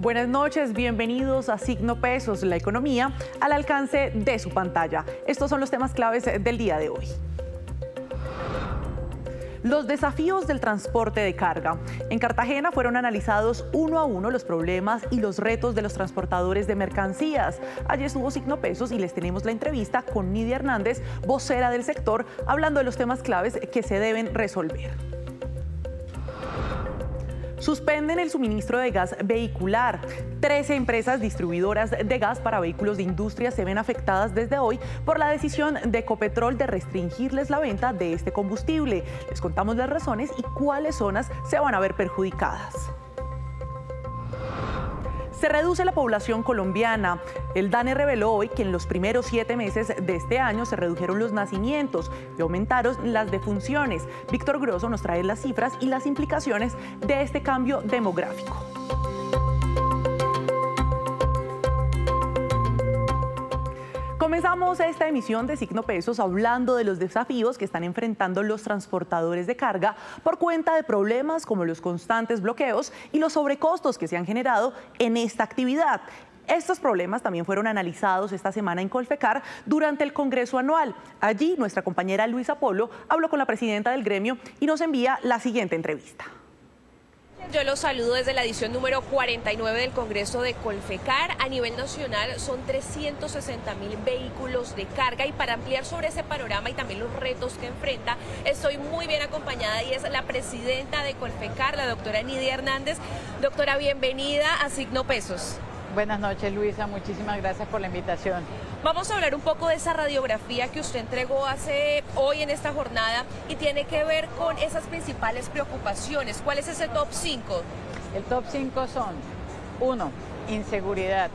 Buenas noches, bienvenidos a Signo Pesos, la economía al alcance de su pantalla. Estos son los temas claves del día de hoy. Los desafíos del transporte de carga. En Cartagena fueron analizados uno a uno los problemas y los retos de los transportadores de mercancías. Allí estuvo Signo Pesos y les tenemos la entrevista con Nidia Hernández, vocera del sector, hablando de los temas claves que se deben resolver. Suspenden el suministro de gas vehicular. 13 empresas distribuidoras de gas para vehículos de industria se ven afectadas desde hoy por la decisión de Ecopetrol de restringirles la venta de este combustible. Les contamos las razones y cuáles zonas se van a ver perjudicadas. Se reduce la población colombiana. El DANE reveló hoy que en los primeros 7 meses de este año se redujeron los nacimientos y aumentaron las defunciones. Víctor Grosso nos trae las cifras y las implicaciones de este cambio demográfico. Comenzamos esta emisión de Signo Pesos hablando de los desafíos que están enfrentando los transportadores de carga por cuenta de problemas como los constantes bloqueos y los sobrecostos que se han generado en esta actividad. Estos problemas también fueron analizados esta semana en Colfecar durante el Congreso Anual. Allí nuestra compañera Luisa Polo habló con la presidenta del gremio y nos envía la siguiente entrevista. Yo los saludo desde la edición número 49 del Congreso de Colfecar. A nivel nacional son 360.000 vehículos de carga y para ampliar sobre ese panorama y también los retos que enfrenta, estoy muy bien acompañada y es la presidenta de Colfecar, la doctora Nidia Hernández. Doctora, bienvenida a Signo Pesos. Buenas noches, Luisa, muchísimas gracias por la invitación. Vamos a hablar un poco de esa radiografía que usted entregó hoy en esta jornada y tiene que ver con esas principales preocupaciones. ¿Cuál es ese top 5? El top 5 son 1. Inseguridad.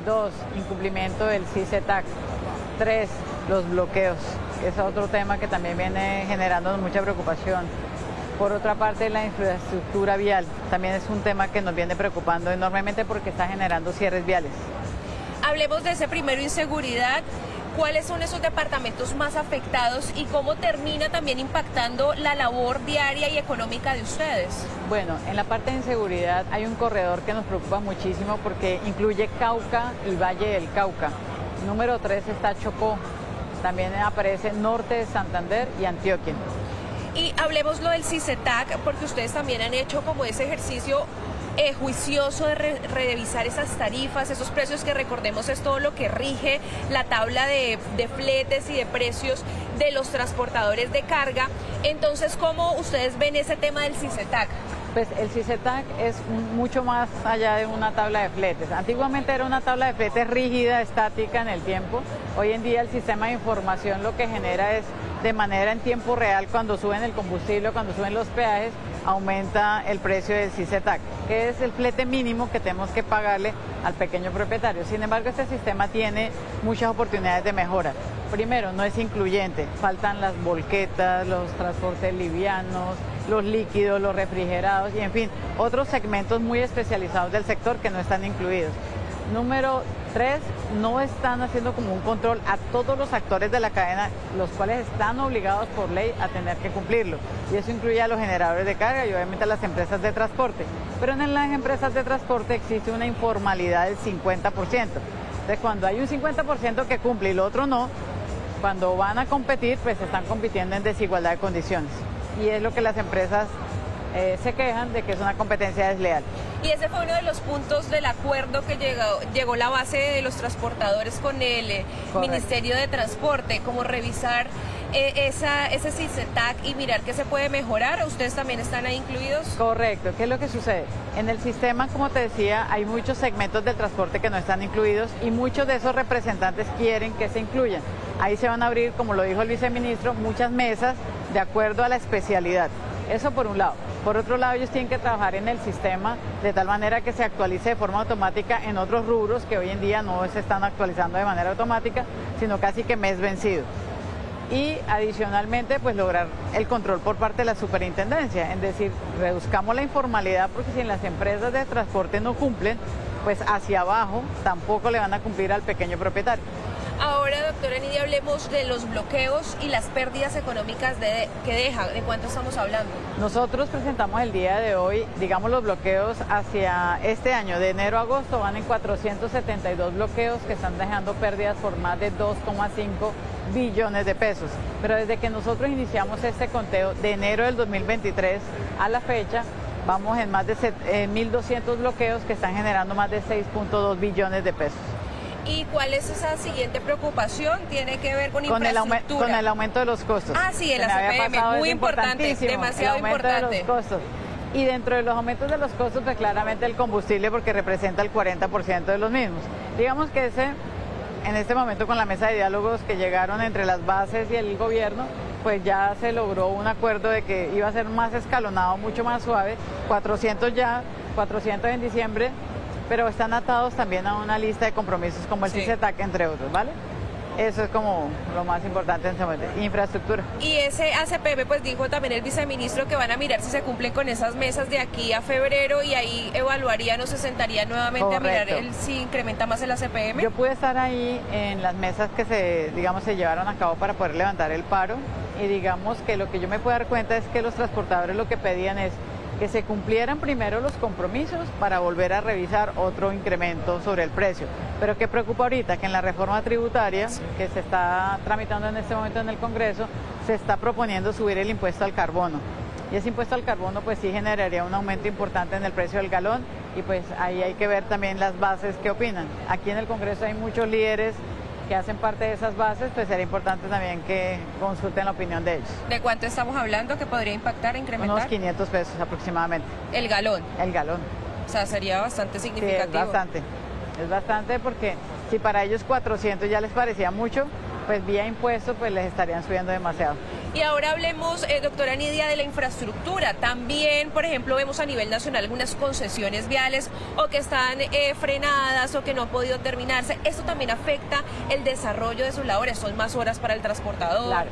2. Incumplimiento del CICETAC. 3. Los bloqueos, que es otro tema que también viene generando mucha preocupación. Por otra parte, la infraestructura vial también es un tema que nos viene preocupando enormemente porque está generando cierres viales. Hablemos de ese primero, inseguridad. ¿Cuáles son esos departamentos más afectados y cómo termina también impactando la labor diaria y económica de ustedes? Bueno, en la parte de inseguridad hay un corredor que nos preocupa muchísimo porque incluye Cauca y Valle del Cauca. Número 3 está Chocó. También aparece norte de Santander y Antioquia. Y hablemos lo del CICETAC, porque ustedes también han hecho como ese ejercicio juicioso de revisar esas tarifas, esos precios que recordemos es todo lo que rige la tabla de fletes y de precios de los transportadores de carga. Entonces, ¿cómo ustedes ven ese tema del CICETAC? Pues el CICETAC es mucho más allá de una tabla de fletes. Antiguamente era una tabla de fletes rígida, estática en el tiempo. Hoy en día el sistema de información lo que genera es de manera en tiempo real, cuando suben el combustible, cuando suben los peajes, aumenta el precio del CICETAC, que es el flete mínimo que tenemos que pagarle al pequeño propietario. Sin embargo, este sistema tiene muchas oportunidades de mejora. Primero, no es incluyente, faltan las volquetas, los transportes livianos, los líquidos, los refrigerados y en fin, otros segmentos muy especializados del sector que no están incluidos. Número 3, no están haciendo como un control a todos los actores de la cadena, los cuales están obligados por ley a tener que cumplirlo. Y eso incluye a los generadores de carga y obviamente a las empresas de transporte. Pero en las empresas de transporte existe una informalidad del 50%. Entonces, cuando hay un 50% que cumple y el otro no, cuando van a competir, pues están compitiendo en desigualdad de condiciones. Y es lo que las empresas se quejan de que es una competencia desleal. Y ese fue uno de los puntos del acuerdo que llegó la base de los transportadores con el Ministerio de Transporte, como revisar ese CICETAC y mirar qué se puede mejorar. ¿Ustedes también están ahí incluidos? Correcto. ¿Qué es lo que sucede? En el sistema, como te decía, hay muchos segmentos del transporte que no están incluidos y muchos de esos representantes quieren que se incluyan. Ahí se van a abrir, como lo dijo el viceministro, muchas mesas de acuerdo a la especialidad. Eso por un lado. Por otro lado, ellos tienen que trabajar en el sistema de tal manera que se actualice de forma automática en otros rubros que hoy en día no se están actualizando de manera automática, sino casi que mes vencido. Y adicionalmente, pues lograr el control por parte de la superintendencia, es decir, reduzcamos la informalidad porque si las empresas de transporte no cumplen, pues hacia abajo tampoco le van a cumplir al pequeño propietario. Ahora, doctora Nidia, hablemos de los bloqueos y las pérdidas económicas que deja. ¿De cuánto estamos hablando? Nosotros presentamos el día de hoy, digamos, los bloqueos hacia este año, de enero a agosto, van en 472 bloqueos que están dejando pérdidas por más de 2,5 billones de pesos. Pero desde que nosotros iniciamos este conteo de enero del 2023 a la fecha, vamos en más de 1.200 bloqueos que están generando más de 6,2 billones de pesos. ¿Y cuál es esa siguiente preocupación? ¿Tiene que ver con infraestructura? Con el aumento de los costos. Ah, sí, el ACPM, muy importante, demasiado importante. De los costos. Y dentro de los aumentos de los costos, pues claramente el combustible, porque representa el 40% de los mismos. Digamos que en este momento con la mesa de diálogos que llegaron entre las bases y el gobierno, pues ya se logró un acuerdo de que iba a ser más escalonado, mucho más suave, 400 ya, 400 en diciembre, pero están atados también a una lista de compromisos como el CICETAC, entre otros, ¿vale? Eso es como lo más importante en este momento, infraestructura. Y ese ACPM, pues dijo también el viceministro que van a mirar si se cumplen con esas mesas de aquí a febrero y ahí evaluarían o se sentarían nuevamente a mirar si incrementa más el ACPM. Yo pude estar ahí en las mesas que se llevaron a cabo para poder levantar el paro y digamos que lo que yo me puedo dar cuenta es que los transportadores lo que pedían es que se cumplieran primero los compromisos para volver a revisar otro incremento sobre el precio. Pero ¿qué preocupa ahorita? Que en la reforma tributaria que se está tramitando en este momento en el Congreso, se está proponiendo subir el impuesto al carbono. Y ese impuesto al carbono pues sí generaría un aumento importante en el precio del galón y pues ahí hay que ver también las bases que opinan. Aquí en el Congreso hay muchos líderes que hacen parte de esas bases, pues sería importante también que consulten la opinión de ellos. ¿De cuánto estamos hablando que podría impactar, incrementar? Unos 500 pesos aproximadamente. ¿El galón? El galón. O sea, sería bastante significativo. Sí, es bastante porque si para ellos 400 ya les parecía mucho, pues vía impuesto pues les estarían subiendo demasiado. Y ahora hablemos, doctora Nidia, de la infraestructura. También, por ejemplo, vemos a nivel nacional algunas concesiones viales o que están frenadas o que no han podido terminarse. Esto también afecta el desarrollo de sus labores, son más horas para el transportador. Claro.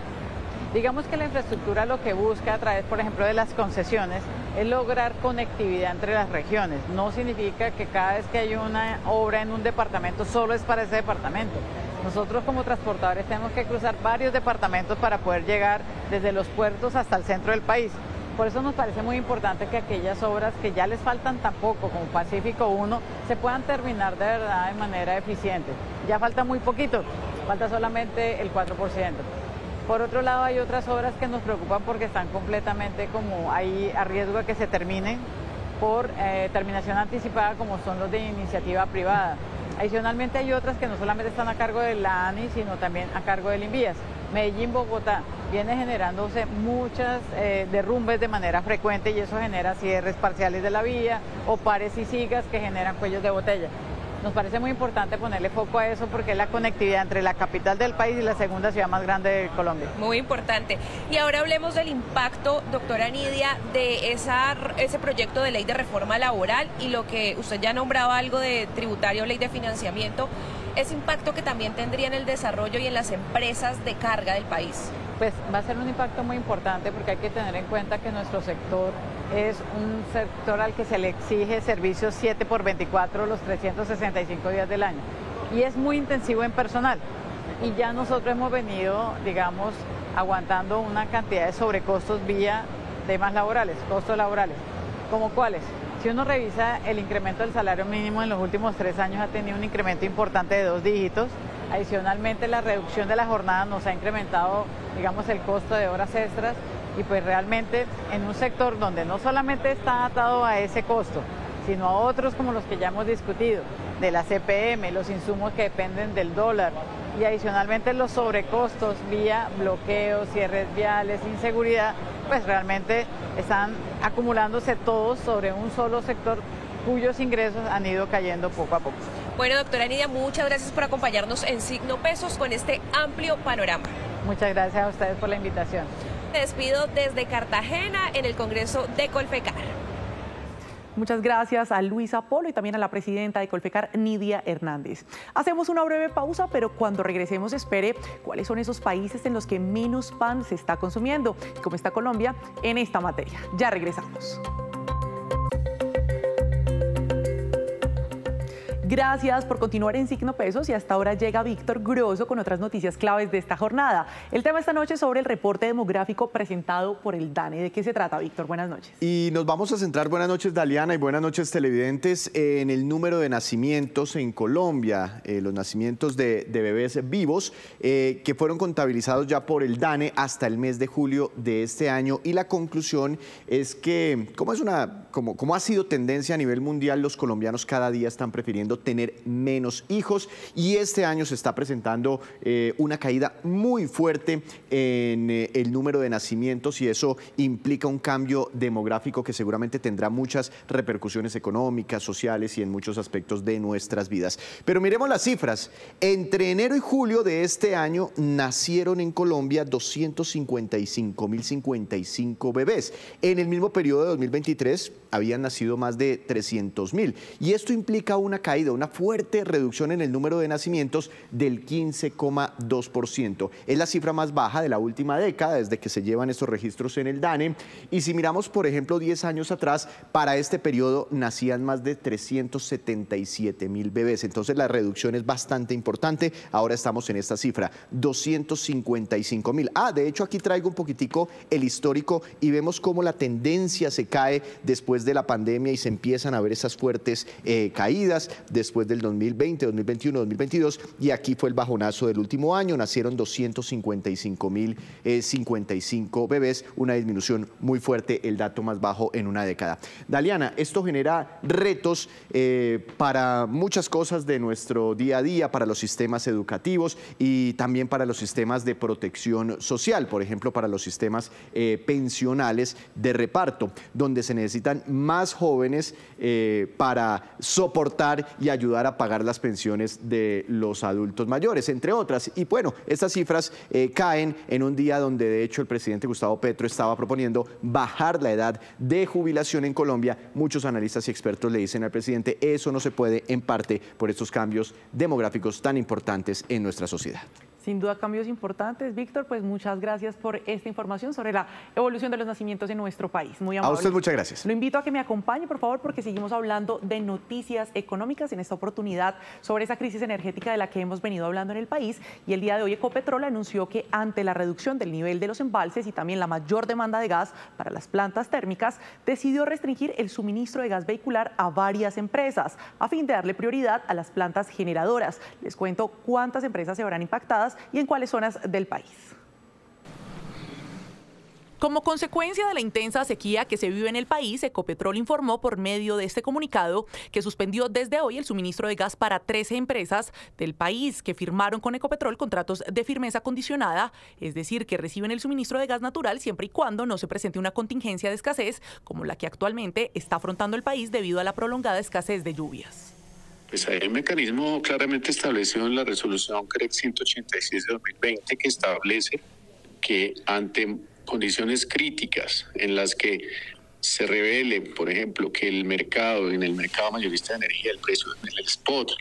Digamos que la infraestructura lo que busca a través, por ejemplo, de las concesiones es lograr conectividad entre las regiones. No significa que cada vez que hay una obra en un departamento solo es para ese departamento. Nosotros como transportadores tenemos que cruzar varios departamentos para poder llegar desde los puertos hasta el centro del país. Por eso nos parece muy importante que aquellas obras que ya les faltan tan poco, como Pacífico 1, se puedan terminar de verdad de manera eficiente. Ya falta muy poquito, falta solamente el 4%. Por otro lado, hay otras obras que nos preocupan porque están completamente como ahí a riesgo de que se terminen por terminación anticipada, como son los de iniciativa privada. Adicionalmente hay otras que no solamente están a cargo de la ANI, sino también a cargo del Invías. Medellín-Bogotá viene generándose muchas derrumbes de manera frecuente y eso genera cierres parciales de la vía o pares y sigas que generan cuellos de botella. Nos parece muy importante ponerle foco a eso porque es la conectividad entre la capital del país y la segunda ciudad más grande de Colombia. Muy importante. Y ahora hablemos del impacto, doctora Nidia, de ese proyecto de ley de reforma laboral y lo que usted ya nombraba algo de tributario, ley de financiamiento, ese impacto que también tendría en el desarrollo y en las empresas de carga del país. Pues va a ser un impacto muy importante porque hay que tener en cuenta que nuestro sector es un sector al que se le exige servicios 7x24 los 365 días del año y es muy intensivo en personal y ya nosotros hemos venido, digamos, aguantando una cantidad de sobrecostos vía temas laborales, costos laborales, ¿como cuáles? Si uno revisa el incremento del salario mínimo en los últimos 3 años ha tenido un incremento importante de 2 dígitos. Adicionalmente, la reducción de la jornada nos ha incrementado, digamos, el costo de horas extras y pues realmente en un sector donde no solamente está atado a ese costo, sino a otros como los que ya hemos discutido, de la CPM, los insumos que dependen del dólar y adicionalmente los sobrecostos vía bloqueos, cierres viales, inseguridad, pues realmente están acumulándose todos sobre un solo sector cuyos ingresos han ido cayendo poco a poco. Bueno, doctora Nidia, muchas gracias por acompañarnos en Signo Pesos con este amplio panorama. Muchas gracias a ustedes por la invitación. Me despido desde Cartagena en el Congreso de Colfecar. Muchas gracias a Luisa Polo y también a la presidenta de Colfecar, Nidia Hernández. Hacemos una breve pausa, pero cuando regresemos espere cuáles son esos países en los que menos pan se está consumiendo y cómo está Colombia en esta materia. Ya regresamos. Gracias por continuar en Signo Pesos y hasta ahora llega Víctor Grosso con otras noticias claves de esta jornada. El tema esta noche es sobre el reporte demográfico presentado por el DANE. ¿De qué se trata, Víctor? Buenas noches. Y nos vamos a centrar, buenas noches Daliana y buenas noches televidentes, en el número de nacimientos en Colombia, los nacimientos de bebés vivos que fueron contabilizados ya por el DANE hasta el mes de julio de este año, y la conclusión es que como ha sido tendencia a nivel mundial, los colombianos cada día están prefiriendo tener menos hijos, y este año se está presentando una caída muy fuerte en el número de nacimientos, y eso implica un cambio demográfico que seguramente tendrá muchas repercusiones económicas, sociales y en muchos aspectos de nuestras vidas. Pero miremos las cifras. Entre enero y julio de este año nacieron en Colombia 255.055 bebés. En el mismo periodo de 2023 habían nacido más de 300.000, y esto implica una caída, una fuerte reducción en el número de nacimientos del 15,2%. Es la cifra más baja de la última década desde que se llevan estos registros en el DANE, y si miramos, por ejemplo, 10 años atrás, para este periodo nacían más de 377.000 bebés. Entonces la reducción es bastante importante. Ahora estamos en esta cifra, 255.000. De hecho, aquí traigo un poquitico el histórico y vemos cómo la tendencia se cae después de la pandemia y se empiezan a ver esas fuertes caídas después del 2020, 2021, 2022, y aquí fue el bajonazo del último año. Nacieron 255.055 bebés, una disminución muy fuerte, el dato más bajo en una década. Daliana, esto genera retos para muchas cosas de nuestro día a día, para los sistemas educativos y también para los sistemas de protección social, por ejemplo, para los sistemas pensionales de reparto, donde se necesitan más jóvenes para soportar y ayudar a pagar las pensiones de los adultos mayores, entre otras. Y bueno, estas cifras caen en un día donde de hecho el presidente Gustavo Petro estaba proponiendo bajar la edad de jubilación en Colombia. Muchos analistas y expertos le dicen al presidente, eso no se puede, en parte por estos cambios demográficos tan importantes en nuestra sociedad. Sin duda, cambios importantes. Víctor, pues muchas gracias por esta información sobre la evolución de los nacimientos en nuestro país. Muy amable. A usted muchas gracias. Lo invito a que me acompañe, por favor, porque seguimos hablando de noticias económicas en esta oportunidad sobre esa crisis energética de la que hemos venido hablando en el país. Y el día de hoy Ecopetrol anunció que ante la reducción del nivel de los embalses y también la mayor demanda de gas para las plantas térmicas, decidió restringir el suministro de gas vehicular a varias empresas a fin de darle prioridad a las plantas generadoras. Les cuento cuántas empresas se verán impactadas y en cuáles zonas del país. Como consecuencia de la intensa sequía que se vive en el país, Ecopetrol informó por medio de este comunicado que suspendió desde hoy el suministro de gas para 13 empresas del país que firmaron con Ecopetrol contratos de firmeza condicionada, es decir, que reciben el suministro de gas natural siempre y cuando no se presente una contingencia de escasez como la que actualmente está afrontando el país debido a la prolongada escasez de lluvias. Pues hay un mecanismo claramente establecido en la resolución CREC 186 de 2020 que establece que ante condiciones críticas en las que se revele, por ejemplo, que en el mercado mayorista de energía, el precio en el spot,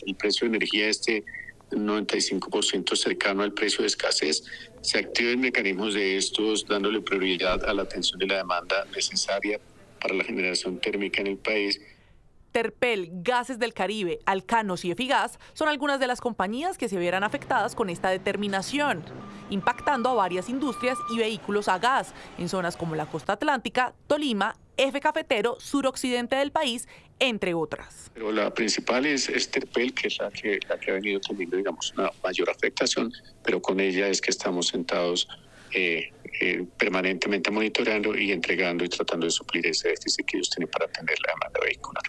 el precio de energía 95% cercano al precio de escasez, se activen mecanismos de estos dándole prioridad a la atención de la demanda necesaria para la generación térmica en el país. Terpel, Gases del Caribe, Alcanos y Efigas son algunas de las compañías que se verán afectadas con esta determinación, impactando a varias industrias y vehículos a gas en zonas como la costa atlántica, Tolima, Eje Cafetero, suroccidente del país, entre otras. Pero la principal es Terpel, que es la que ha venido teniendo, digamos, una mayor afectación, pero con ella es que estamos sentados permanentemente monitoreando y entregando y tratando de suplir ese déficit que ellos tienen para atender la demanda vehicular.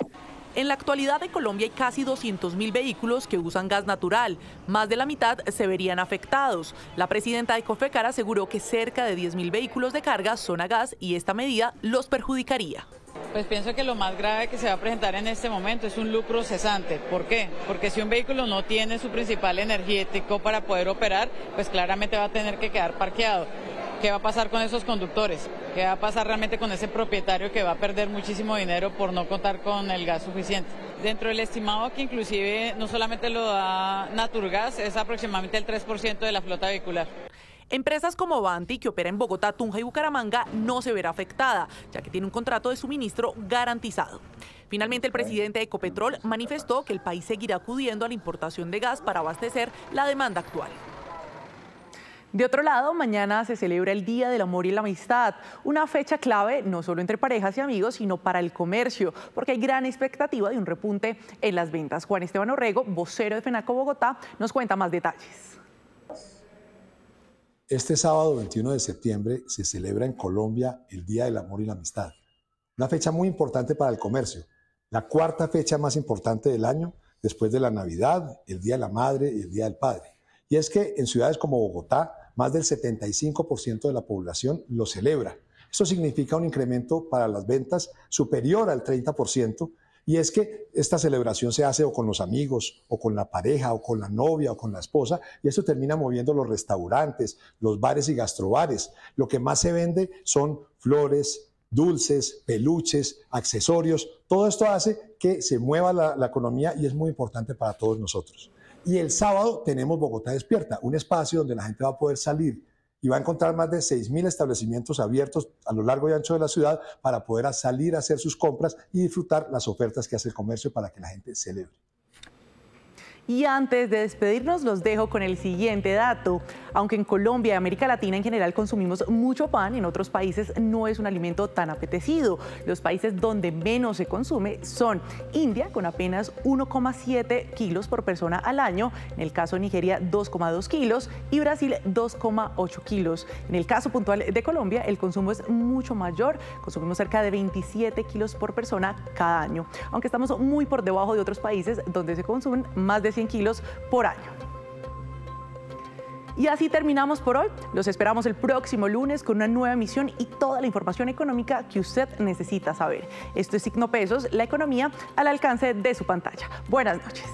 En la actualidad en Colombia hay casi 200.000 vehículos que usan gas natural. Más de la mitad se verían afectados. La presidenta de Colfecar aseguró que cerca de 10.000 vehículos de carga son a gas y esta medida los perjudicaría. Pues pienso que lo más grave que se va a presentar en este momento es un lucro cesante. ¿Por qué? Porque si un vehículo no tiene su principal energético para poder operar, pues claramente va a tener que quedar parqueado. ¿Qué va a pasar con esos conductores? ¿Qué va a pasar realmente con ese propietario que va a perder muchísimo dinero por no contar con el gas suficiente? Dentro del estimado que inclusive no solamente lo da Naturgas, es aproximadamente el 3% de la flota vehicular. Empresas como Banti, que opera en Bogotá, Tunja y Bucaramanga, no se verá afectada, ya que tiene un contrato de suministro garantizado. Finalmente, el presidente de Ecopetrol manifestó que el país seguirá acudiendo a la importación de gas para abastecer la demanda actual. De otro lado, mañana se celebra el Día del Amor y la Amistad, una fecha clave no solo entre parejas y amigos, sino para el comercio, porque hay gran expectativa de un repunte en las ventas. Juan Esteban Orrego, vocero de FENACO Bogotá, nos cuenta más detalles. Este sábado 21 de septiembre se celebra en Colombia el Día del Amor y la Amistad, una fecha muy importante para el comercio, la cuarta fecha más importante del año después de la Navidad, el Día de la Madre y el Día del Padre. Y es que en ciudades como Bogotá, más del 75% de la población lo celebra. Esto significa un incremento para las ventas superior al 30%, y es que esta celebración se hace o con los amigos, o con la pareja, o con la novia, o con la esposa, y esto termina moviendo los restaurantes, los bares y gastrobares. Lo que más se vende son flores, dulces, peluches, accesorios. Todo esto hace que se mueva la economía y es muy importante para todos nosotros. Y el sábado tenemos Bogotá Despierta, un espacio donde la gente va a poder salir y va a encontrar más de 6.000 establecimientos abiertos a lo largo y ancho de la ciudad para poder salir a hacer sus compras y disfrutar las ofertas que hace el comercio para que la gente celebre. Y antes de despedirnos, los dejo con el siguiente dato. Aunque en Colombia y América Latina en general consumimos mucho pan, en otros países no es un alimento tan apetecido. Los países donde menos se consume son India, con apenas 1,7 kilos por persona al año, en el caso de Nigeria 2,2 kilos y Brasil 2,8 kilos. En el caso puntual de Colombia, el consumo es mucho mayor, consumimos cerca de 27 kilos por persona cada año, aunque estamos muy por debajo de otros países donde se consumen más de 100 kilos por año. Y así terminamos por hoy. Los esperamos el próximo lunes con una nueva emisión y toda la información económica que usted necesita saber. Esto es Signo Pesos, la economía al alcance de su pantalla. Buenas noches.